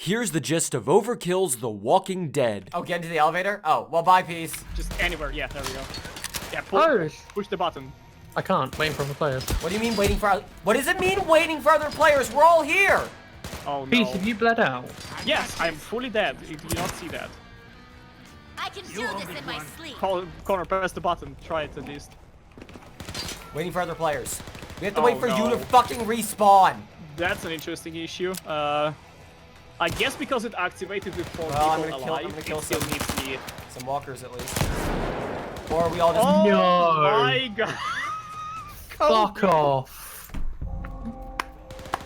Here's the gist of Overkill's The Walking Dead. Oh, get into the elevator? Oh, well, bye, peace. Just anywhere. Yeah, there we go. Yeah, push the button. I can't. Waiting for other players. What do you mean waiting for... What does it mean waiting for other players? We're all here. Oh, no. Peace, have you bled out? Yes, I'm fully dead. You do not see that. I can do this in my sleep. Connor, press the button. Try it at least. Waiting for other players. We have to wait for you no. to fucking respawn. That's an interesting issue. I guess because it activated with 4 Well, I'm people gonna alive, kill it still some- needs me. Some walkers, at least. Or are we all just... Oh No. my god! Fuck off.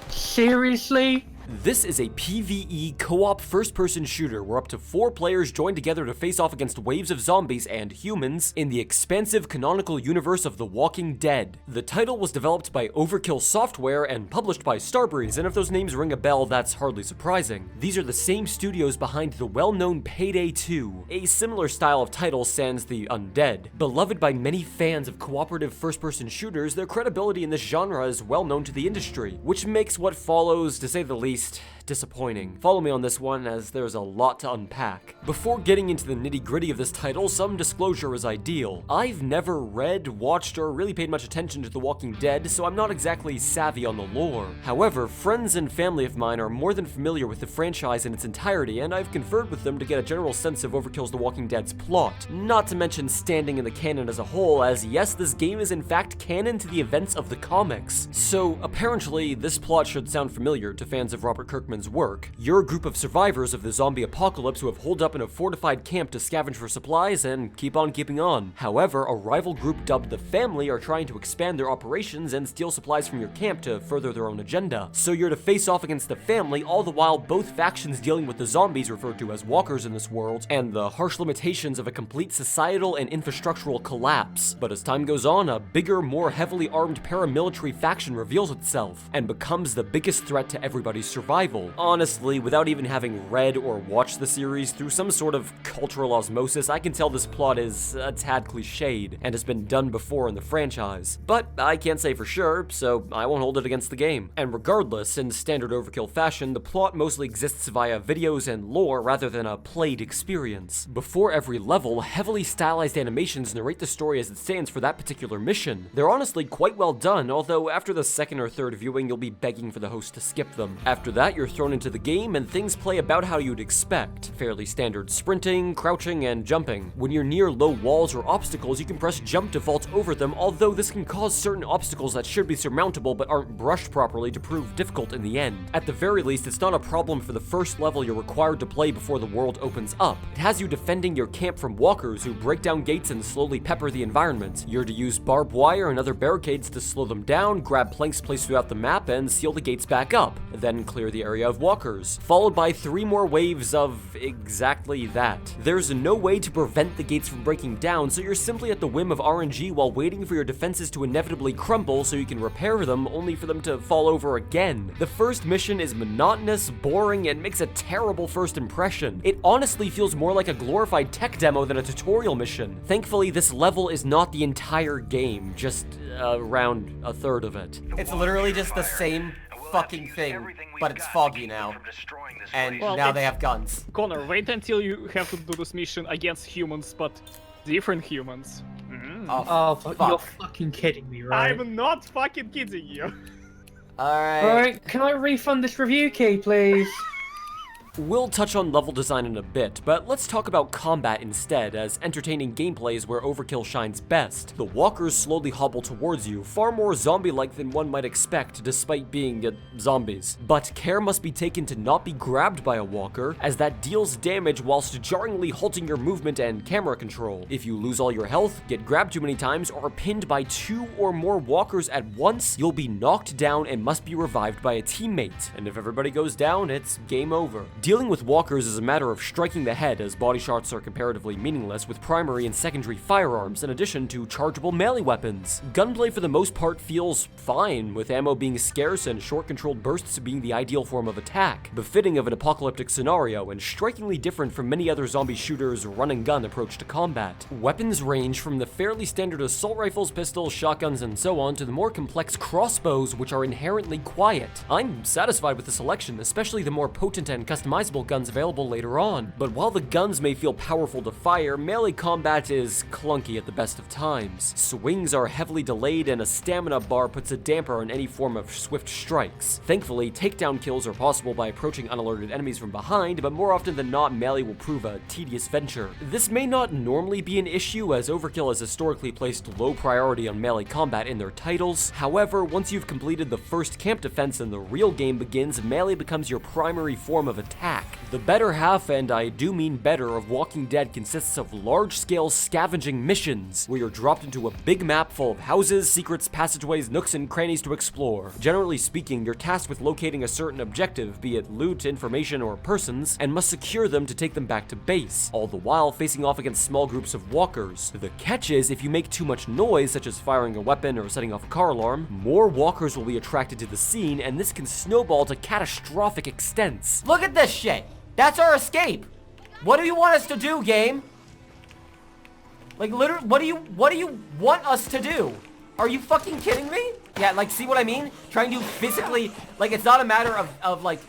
Seriously? This is a PvE co-op first-person shooter where up to 4 players join together to face off against waves of zombies and humans in the expansive canonical universe of The Walking Dead. The title was developed by Overkill Software and published by Starbreeze, and if those names ring a bell, that's hardly surprising. These are the same studios behind the well-known Payday 2. A similar style of title sans the Undead. Beloved by many fans of cooperative first-person shooters, their credibility in this genre is well known to the industry, which makes what follows, to say the least, disappointing. Follow me on this one, as there's a lot to unpack. Before getting into the nitty-gritty of this title, some disclosure is ideal. I've never read, watched, or really paid much attention to The Walking Dead, so I'm not exactly savvy on the lore. However, friends and family of mine are more than familiar with the franchise in its entirety, and I've conferred with them to get a general sense of Overkill's The Walking Dead's plot. Not to mention standing in the canon as a whole, as yes, this game is in fact canon to the events of the comics. So apparently, this plot should sound familiar to fans of Robert Kirkman's work. You're a group of survivors of the zombie apocalypse who have holed up in a fortified camp to scavenge for supplies and keep on keeping on. However, a rival group dubbed the Family are trying to expand their operations and steal supplies from your camp to further their own agenda. So you're to face off against the Family, all the while both factions dealing with the zombies referred to as walkers in this world, and the harsh limitations of a complete societal and infrastructural collapse. But as time goes on, a bigger, more heavily armed paramilitary faction reveals itself, and becomes the biggest threat to everybody's survival. Honestly, without even having read or watched the series, through some sort of cultural osmosis, I can tell this plot is a tad cliched, and has been done before in the franchise. But I can't say for sure, so I won't hold it against the game. And regardless, in standard Overkill fashion, the plot mostly exists via videos and lore rather than a played experience. Before every level, heavily stylized animations narrate the story as it stands for that particular mission. They're honestly quite well done, although after the second or third viewing, you'll be begging for the host to skip them. After that, you're thrown into the game and things play about how you'd expect. Fairly standard sprinting, crouching, and jumping. When you're near low walls or obstacles, you can press jump to vault over them, although this can cause certain obstacles that should be surmountable but aren't brushed properly to prove difficult in the end. At the very least, it's not a problem for the first level you're required to play before the world opens up. It has you defending your camp from walkers who break down gates and slowly pepper the environment. You're to use barbed wire and other barricades to slow them down, grab planks placed throughout the map, and seal the gates back up. Then clear the area of walkers, followed by 3 more waves of exactly that. There's no way to prevent the gates from breaking down, so you're simply at the whim of RNG while waiting for your defenses to inevitably crumble so you can repair them, only for them to fall over again. The first mission is monotonous, boring, and makes a terrible first impression. It honestly feels more like a glorified tech demo than a tutorial mission. Thankfully, this level is not the entire game, just around a third of it. It's literally just the same fucking thing, but it's foggy now. And Well, now they have guns. Connor, wait until you have to do this mission against humans, but different humans. Oh, You're fucking kidding me, right? I'm not fucking kidding you. Alright. Alright, can I refund this review key, please? We'll touch on level design in a bit, but let's talk about combat instead, as entertaining gameplay is where Overkill shines best. The walkers slowly hobble towards you, far more zombie-like than one might expect, despite being zombies. But care must be taken to not be grabbed by a walker, as that deals damage whilst jarringly halting your movement and camera control. If you lose all your health, get grabbed too many times, or are pinned by 2 or more walkers at once, you'll be knocked down and must be revived by a teammate. And if everybody goes down, it's game over. Dealing with walkers is a matter of striking the head, as body shots are comparatively meaningless with primary and secondary firearms in addition to chargeable melee weapons. Gunplay for the most part feels fine, with ammo being scarce and short controlled bursts being the ideal form of attack, befitting of an apocalyptic scenario and strikingly different from many other zombie shooters' run and gun approach to combat. Weapons range from the fairly standard assault rifles, pistols, shotguns, and so on to the more complex crossbows, which are inherently quiet. I'm satisfied with the selection, especially the more potent and customizable customizable guns available later on. But while the guns may feel powerful to fire, melee combat is clunky at the best of times. Swings are heavily delayed and a stamina bar puts a damper on any form of swift strikes. Thankfully, takedown kills are possible by approaching unalerted enemies from behind, but more often than not, melee will prove a tedious venture. This may not normally be an issue, as Overkill has historically placed low priority on melee combat in their titles. However, once you've completed the first camp defense and the real game begins, melee becomes your primary form of attack. The better half, and I do mean better, of Walking Dead consists of large-scale scavenging missions, where you're dropped into a big map full of houses, secrets, passageways, nooks, and crannies to explore. Generally speaking, you're tasked with locating a certain objective, be it loot, information, or persons, and must secure them to take them back to base, all the while facing off against small groups of walkers. The catch is, if you make too much noise, such as firing a weapon or setting off a car alarm, more walkers will be attracted to the scene, and this can snowball to catastrophic extents. Look at this shit. That's our escape. What do you want us to do, game? Like, literally, what do you want us to do? Are you fucking kidding me? Yeah, like, see what I mean? Trying to physically, like, it's not a matter of like,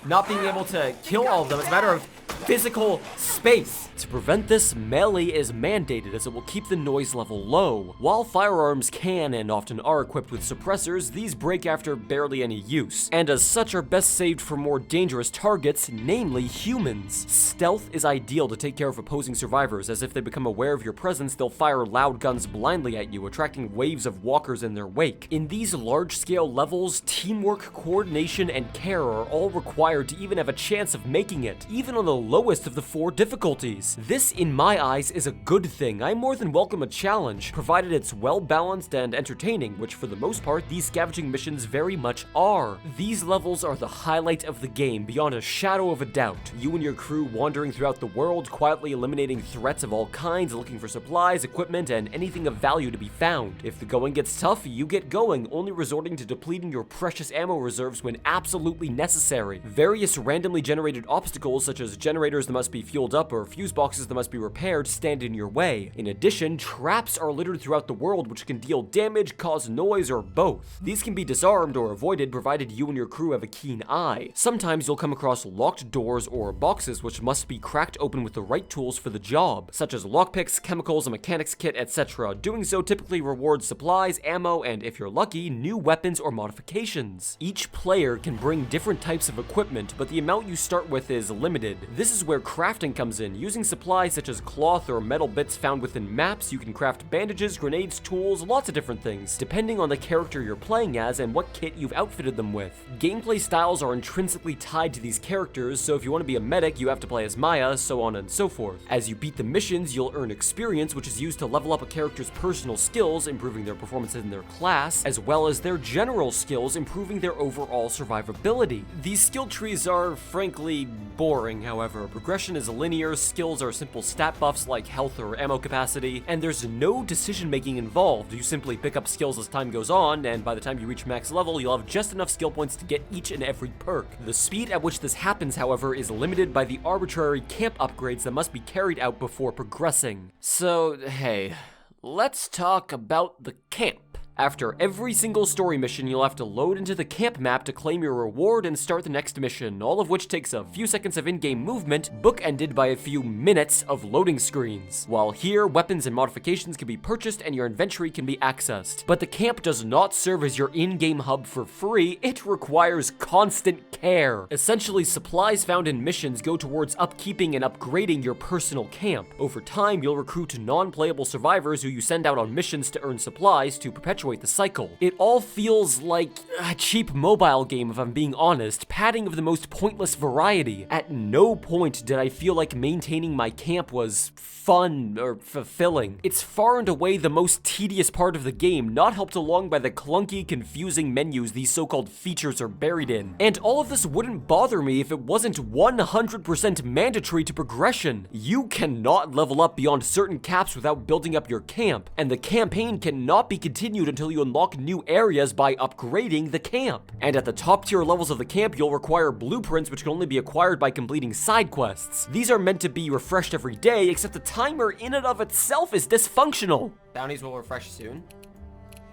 not being able to kill all of them. It's a matter of physical space. To prevent this, melee is mandated as it will keep the noise level low. While firearms can and often are equipped with suppressors, these break after barely any use, and as such are best saved for more dangerous targets, namely humans. Stealth is ideal to take care of opposing survivors, as if they become aware of your presence, they'll fire loud guns blindly at you, attracting waves of walkers in their wake. In these large-scale levels, teamwork, coordination, and care are all required to even have a chance of making it, even on the lowest of the 4 difficulties. This, in my eyes, is a good thing. I more than welcome a challenge, provided it's well-balanced and entertaining, which for the most part, these scavenging missions very much are. These levels are the highlight of the game, beyond a shadow of a doubt. You and your crew wandering throughout the world, quietly eliminating threats of all kinds, looking for supplies, equipment, and anything of value to be found. If the going gets tough, you get going, only resorting to depleting your precious ammo reserves when absolutely necessary. Various randomly generated obstacles, such as generators that must be fueled up or fuse boxes that must be repaired, stand in your way. In addition, traps are littered throughout the world which can deal damage, cause noise, or both. These can be disarmed or avoided provided you and your crew have a keen eye. Sometimes you'll come across locked doors or boxes which must be cracked open with the right tools for the job, such as lockpicks, chemicals, a mechanics kit, etc. Doing so typically rewards supplies, ammo, and if you're lucky, new weapons or modifications. Each player can bring different types of equipment, but the amount you start with is limited. This is where crafting comes in. Using supplies such as cloth or metal bits found within maps, you can craft bandages, grenades, tools, lots of different things, depending on the character you're playing as and what kit you've outfitted them with. Gameplay styles are intrinsically tied to these characters, so if you want to be a medic, you have to play as Maya, so on and so forth. As you beat the missions, you'll earn experience, which is used to level up a character's personal skills, improving their performance in their class, as well as their general skills, improving their overall survivability. These skill trees are, frankly, boring, however. Progression is linear, skills are simple stat buffs like health or ammo capacity, and there's no decision making involved. You simply pick up skills as time goes on, and by the time you reach max level, you'll have just enough skill points to get each and every perk. The speed at which this happens, however, is limited by the arbitrary camp upgrades that must be carried out before progressing. So, hey, let's talk about the camp. After every single story mission, you'll have to load into the camp map to claim your reward and start the next mission, all of which takes a few seconds of in-game movement, bookended by a few minutes of loading screens. While here, weapons and modifications can be purchased and your inventory can be accessed. But the camp does not serve as your in-game hub for free, it requires constant care. Essentially, supplies found in missions go towards upkeeping and upgrading your personal camp. Over time, you'll recruit non-playable survivors who you send out on missions to earn supplies to perpetuate the cycle. It all feels like a cheap mobile game, if I'm being honest, padding of the most pointless variety. At no point did I feel like maintaining my camp was fun or fulfilling. It's far and away the most tedious part of the game, not helped along by the clunky, confusing menus these so-called features are buried in. And all of this wouldn't bother me if it wasn't 100% mandatory to progression. You cannot level up beyond certain caps without building up your camp, and the campaign cannot be continued until you unlock new areas by upgrading the camp. And at the top tier levels of the camp, you'll require blueprints which can only be acquired by completing side quests. These are meant to be refreshed every day, except the timer in and of itself is dysfunctional. Bounties will refresh soon.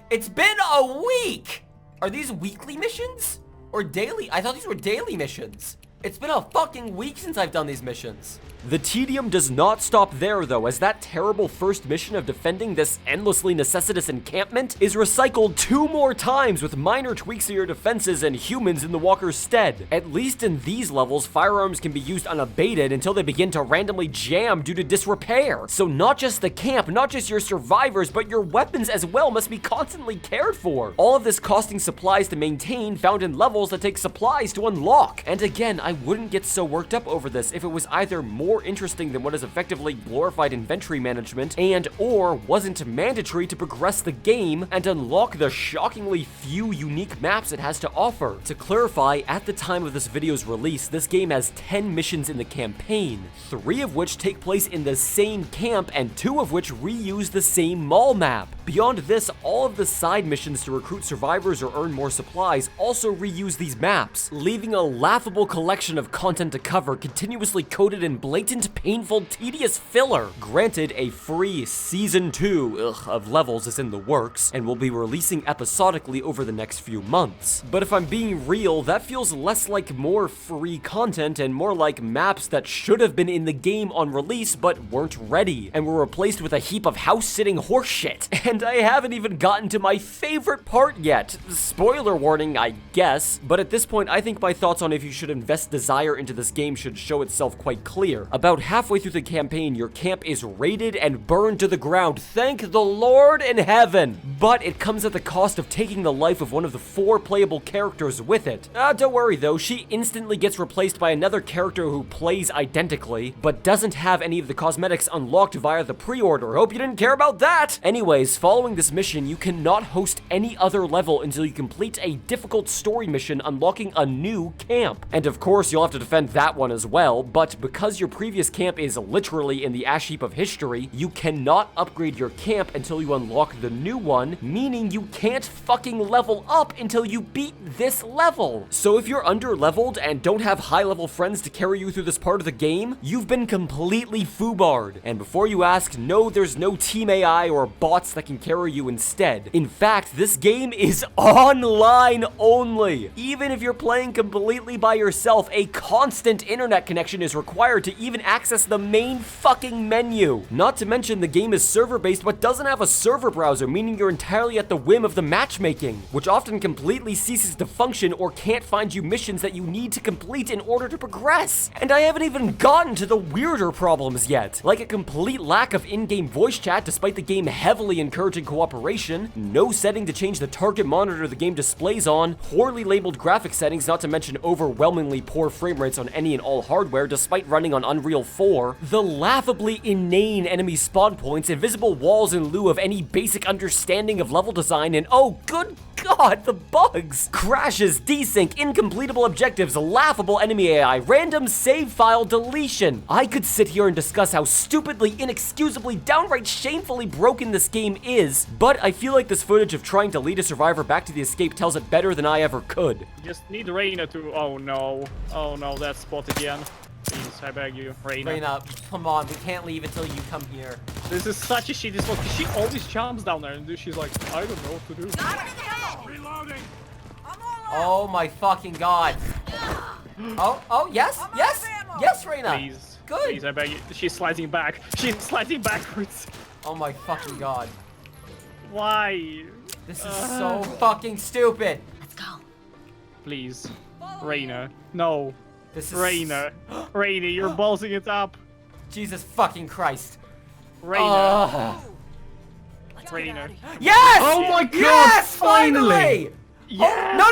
It's been a week! Are these weekly missions? Or daily? I thought these were daily missions. It's been a fucking week since I've done these missions. The tedium does not stop there though, as that terrible first mission of defending this endlessly necessitous encampment is recycled 2 more times with minor tweaks to your defenses and humans in the walker's stead. At least in these levels, firearms can be used unabated until they begin to randomly jam due to disrepair. So not just the camp, not just your survivors, but your weapons as well must be constantly cared for. All of this costing supplies to maintain, found in levels that take supplies to unlock. And again, I wouldn't get so worked up over this if it was either more interesting than what is effectively glorified inventory management and or wasn't mandatory to progress the game and unlock the shockingly few unique maps it has to offer. To clarify, at the time of this video's release, this game has 10 missions in the campaign, 3 of which take place in the same camp and 2 of which reuse the same mall map. Beyond this, all of the side missions to recruit survivors or earn more supplies also reuse these maps, leaving a laughable collection of content to cover, continuously coated in blatant, painful, tedious filler. Granted, a free Season 2 of levels is in the works, and will be releasing episodically over the next few months. But if I'm being real, that feels less like more free content and more like maps that should have been in the game on release but weren't ready, and were replaced with a heap of house-sitting horseshit. And I haven't even gotten to my favorite part yet. Spoiler warning, I guess, but at this point I think my thoughts on if you should invest desire into this game should show itself quite clear. About halfway through the campaign, your camp is raided and burned to the ground, thank the Lord in heaven! But it comes at the cost of taking the life of one of the 4 playable characters with it. Don't worry though, she instantly gets replaced by another character who plays identically, but doesn't have any of the cosmetics unlocked via the pre-order. Hope you didn't care about that! Anyways, following this mission, you cannot host any other level until you complete a difficult story mission unlocking a new camp. And of course, you'll have to defend that one as well, but because your previous camp is literally in the ash heap of history, you cannot upgrade your camp until you unlock the new one, meaning you can't fucking level up until you beat this level. So if you're under-leveled and don't have high-level friends to carry you through this part of the game, you've been completely foobarred. And before you ask, no, there's no team AI or bots that can carry you instead. In fact, this game is online only. Even if you're playing completely by yourself, a constant internet connection is required to even access the main fucking menu. Not to mention the game is server-based but doesn't have a server browser, meaning you're entirely at the whim of the matchmaking, which often completely ceases to function or can't find you missions that you need to complete in order to progress. And I haven't even gotten to the weirder problems yet, like a complete lack of in-game voice chat despite the game heavily encouraging cooperation, no setting to change the target monitor the game displays on, poorly labeled graphic settings, not to mention overwhelmingly poor frame rates on any and all hardware despite running on Unreal 4, the laughably inane enemy spawn points, invisible walls in lieu of any basic understanding of level design, and oh good god, the bugs! Crashes, desync, incompletable objectives, laughable enemy AI, random save file deletion. I could sit here and discuss how stupidly, inexcusably, downright shamefully broken this game is, but I feel like this footage of trying to lead a survivor back to the escape tells it better than I ever could. Just need Reina to... Oh no, that spot again. Please, I beg you, Reina. Reina, come on, we can't leave until you come here. This is such a shitty spot, because she always jumps down there, and she's like, I don't know what to do. Reloading. Oh my fucking god. Oh, yes, yes, Reina. Please, Good. please, I beg you. She's sliding back. She's sliding backwards. Oh my fucking god. Why? This is so fucking stupid. Let's go. Please, Reina. No. This is... Reina. Reina, you're ballsing it up. Jesus fucking Christ. Reina. Reina. Yes! Oh my god, Yes, finally! finally! Yeah. No,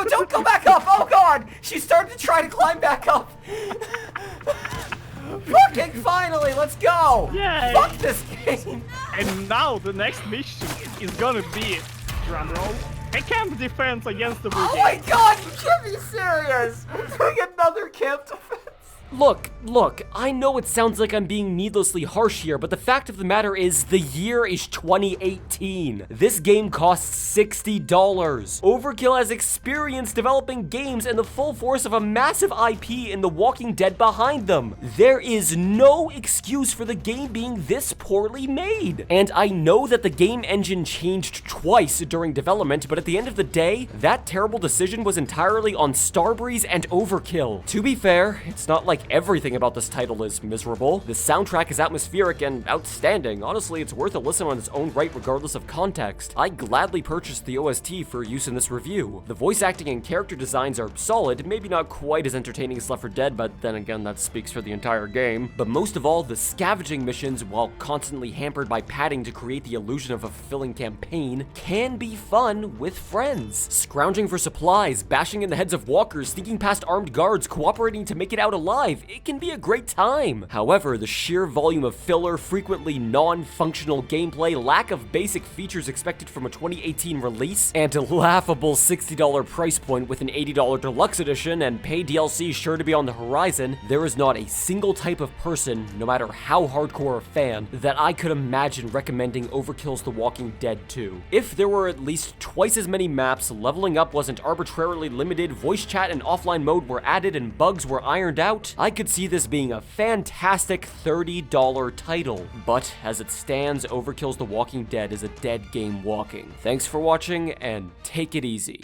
don't go back up. Oh god, she started to try to climb back up. Fucking finally, let's go. Yay. Fuck this game. And now the next mission is gonna be, drumroll, a camp defense against the Oh brigade. my god, you can't be serious. We're doing another camp defense. Look, I know it sounds like I'm being needlessly harsh here, but the fact of the matter is the year is 2018. This game costs $60. Overkill has experience developing games and the full force of a massive IP in The Walking Dead behind them. There is no excuse for the game being this poorly made. And I know that the game engine changed twice during development, but at the end of the day, that terrible decision was entirely on Starbreeze and Overkill. To be fair, it's not like everything about this title is miserable. The soundtrack is atmospheric and outstanding. Honestly, it's worth a listen on its own right regardless of context. I gladly purchased the OST for use in this review. The voice acting and character designs are solid, maybe not quite as entertaining as Left 4 Dead, but then again, that speaks for the entire game. But most of all, the scavenging missions, while constantly hampered by padding to create the illusion of a fulfilling campaign, can be fun with friends. Scrounging for supplies, bashing in the heads of walkers, sneaking past armed guards, cooperating to make it out alive, it can be a great time. However, the sheer volume of filler, frequently non-functional gameplay, lack of basic features expected from a 2018 release, and a laughable $60 price point with an $80 deluxe edition and paid DLC sure to be on the horizon, there is not a single type of person, no matter how hardcore a fan, that I could imagine recommending Overkill's The Walking Dead to. If there were at least twice as many maps, leveling up wasn't arbitrarily limited, voice chat and offline mode were added, and bugs were ironed out, I could see this being a fantastic $30 title. But as it stands, Overkill's The Walking Dead is a dead game walking. Thanks for watching, and take it easy.